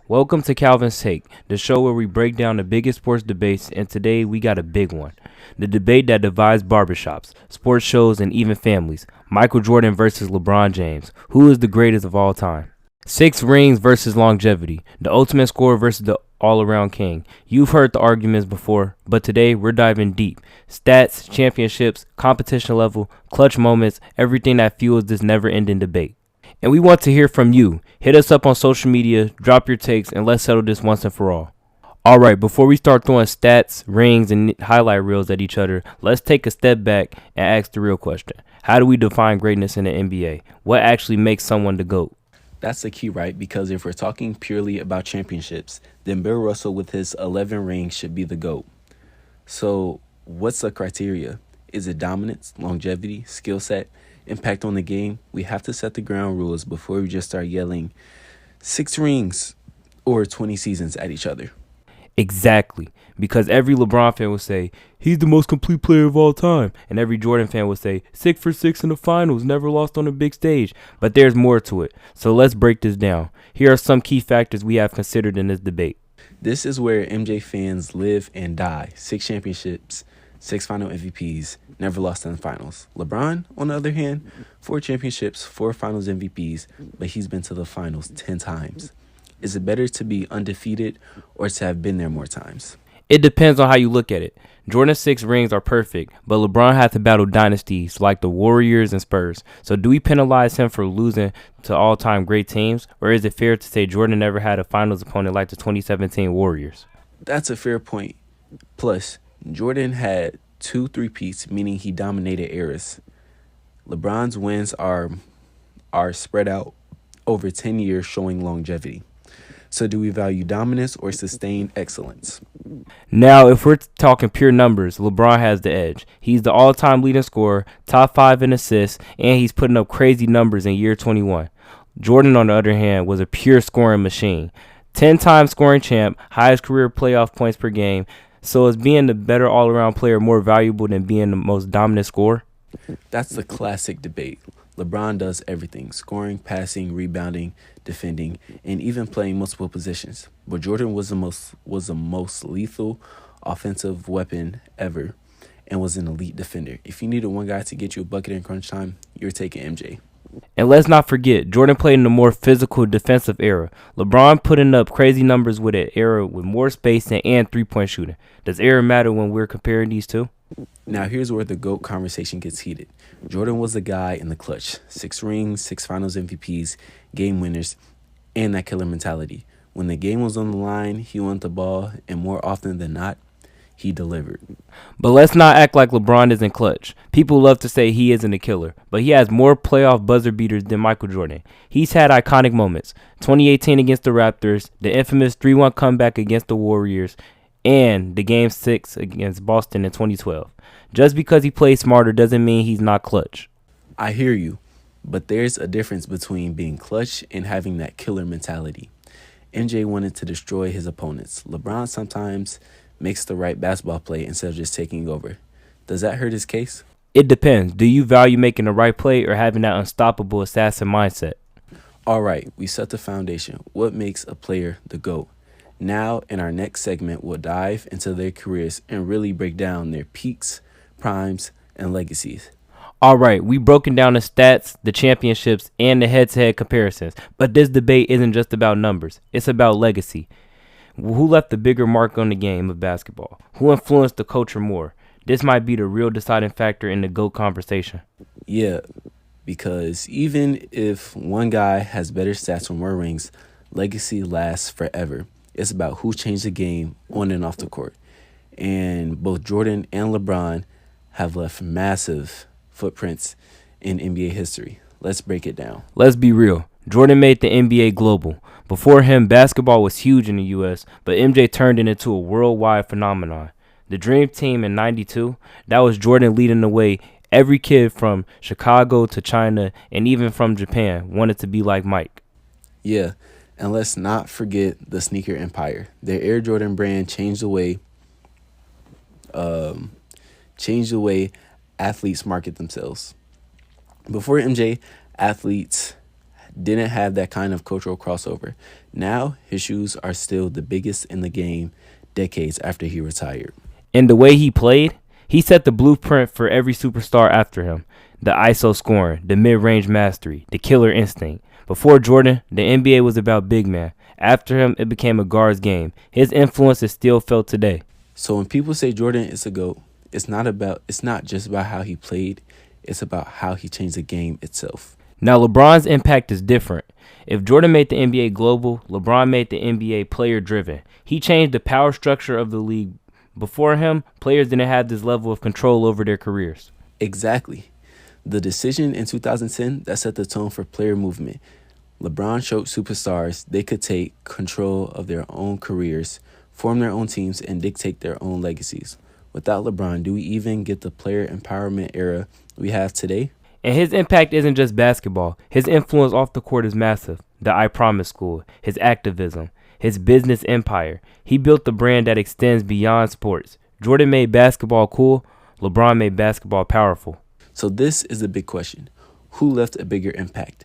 Welcome to Calvin's Take, the show where we break down the biggest sports debates, and today we got a big one. The debate that divides barbershops, sports shows, and even families. Michael Jordan versus LeBron James. Who is the greatest of all time? 6 rings versus longevity. The ultimate scorer versus the all-around king. You've heard the arguments before, but today we're diving deep. Stats, championships, competition level, clutch moments, everything that fuels this never-ending debate. And we want to hear from you. Hit us up on social media, drop your takes, and let's settle this once and for all. All right, before we start throwing stats, rings, and highlight reels at each other, let's take a step back and ask the real question. How do we define greatness in the NBA? What actually makes someone the GOAT? That's the key, right? Because if we're talking purely about championships, then Bill Russell with his 11 rings should be the GOAT. So, what's the criteria? Is it dominance, longevity, skill set, impact on the game? We have to set the ground rules before we just start yelling 6 rings or 20 seasons at each other. Exactly. Because every LeBron fan will say, he's the most complete player of all time. And every Jordan fan will say, 6 for 6 in the finals, never lost on a big stage. But there's more to it. So let's break this down. Here are some key factors we have considered in this debate. This is where MJ fans live and die. 6 championships, 6 final MVPs, never lost in the finals. LeBron, on the other hand, 4 championships, 4 finals MVPs, but he's been to the finals 10 times. Is it better to be undefeated or to have been there more times? It depends on how you look at it. Jordan's 6 rings are perfect, but LeBron had to battle dynasties like the Warriors and Spurs. So do we penalize him for losing to all-time great teams, or is it fair to say Jordan never had a finals opponent like the 2017 Warriors? That's a fair point. Plus, Jordan had 2 three-peats, meaning he dominated eras. LeBron's wins are spread out over 10 years, showing longevity. So do we value dominance or sustained excellence? Now, if we're talking pure numbers, LeBron has the edge. He's the all-time leading scorer, top 5 in assists, and he's putting up crazy numbers in year 21. Jordan, on the other hand, was a pure scoring machine. 10-time scoring champ, highest career playoff points per game. So is being the better all-around player more valuable than being the most dominant scorer? That's the classic debate. LeBron does everything: scoring, passing, rebounding, defending, and even playing multiple positions. But Jordan was the most lethal offensive weapon ever and was an elite defender. If you needed one guy to get you a bucket in crunch time, you're taking MJ. And let's not forget, Jordan played in the more physical defensive era. LeBron putting up crazy numbers with an era with more spacing and three-point shooting. Does era matter when we're comparing these two? Now here's where the GOAT conversation gets heated. Jordan was the guy in the clutch. 6 rings, 6 finals MVPs, game winners, and that killer mentality. When the game was on the line, he wanted the ball, and more often than not, he delivered. But let's not act like LeBron isn't clutch. People love to say he isn't a killer, but he has more playoff buzzer beaters than Michael Jordan. He's had iconic moments. 2018 against the Raptors, the infamous 3-1 comeback against the Warriors, and the Game 6 against Boston in 2012. Just because he plays smarter doesn't mean he's not clutch. I hear you, but there's a difference between being clutch and having that killer mentality. MJ wanted to destroy his opponents. LeBron sometimes makes the right basketball play instead of just taking over. Does that hurt his case? It depends. Do you value making the right play or having that unstoppable assassin mindset? All right, we set the foundation. What makes a player the GOAT? Now, in our next segment, we'll dive into their careers and really break down their peaks, primes, and legacies. All right, we've broken down the stats, the championships, and the head-to-head comparisons. But this debate isn't just about numbers. It's about legacy. Who left the bigger mark on the game of basketball? Who influenced the culture more? This might be the real deciding factor in the GOAT conversation. Yeah, because even if one guy has better stats or more rings, legacy lasts forever. It's about who changed the game on and off the court. And both Jordan and LeBron have left massive footprints in NBA history. Let's break it down. Let's be real. Jordan made the NBA global. Before him, basketball was huge in the U.S., but MJ turned it into a worldwide phenomenon. The Dream Team in '92, that was Jordan leading the way. Every kid from Chicago to China and even from Japan wanted to be like Mike. Yeah, and let's not forget the sneaker empire. Their Air Jordan brand changed the way athletes market themselves. Before MJ, athletes didn't have that kind of cultural crossover. Now, his shoes are still the biggest in the game decades after he retired. And the way he played, he set the blueprint for every superstar after him. The ISO scoring, the mid-range mastery, the killer instinct. Before Jordan, the NBA was about big man. After him, it became a guard's game. His influence is still felt today. So when people say Jordan is a GOAT, it's not just about how he played, it's about how he changed the game itself. Now, LeBron's impact is different. If Jordan made the NBA global, LeBron made the NBA player-driven. He changed the power structure of the league. Before him, players didn't have this level of control over their careers. Exactly. The decision in 2010 that set the tone for player movement. LeBron showed superstars they could take control of their own careers, form their own teams, and dictate their own legacies. Without LeBron, do we even get the player empowerment era we have today? And his impact isn't just basketball. His influence off the court is massive. The I Promise School, his activism, his business empire. He built the brand that extends beyond sports. Jordan made basketball cool. LeBron made basketball powerful. So this is the big question. Who left a bigger impact?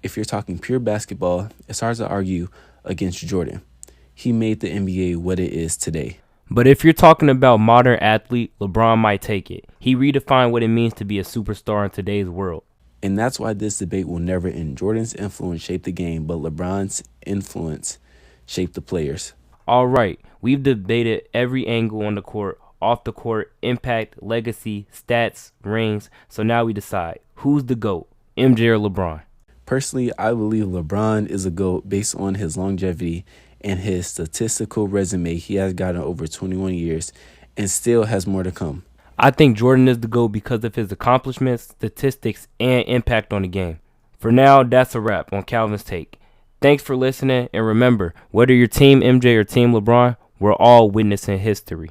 If you're talking pure basketball, it's hard to argue against Jordan. He made the NBA what it is today. But if you're talking about modern athlete, LeBron might take it. He redefined what it means to be a superstar in today's world. And that's why this debate will never end. Jordan's influence shaped the game, but LeBron's influence shaped the players. All right, we've debated every angle on the court, off the court, impact, legacy, stats, rings. So now we decide, who's the GOAT, MJ or LeBron? Personally, I believe LeBron is a GOAT based on his longevity and his statistical resume. He has gotten over 21 years and still has more to come. I think Jordan is the GOAT because of his accomplishments, statistics, and impact on the game. For now, that's a wrap on Calvin's Take. Thanks for listening, and remember, whether you're Team MJ or Team LeBron, we're all witnessing history.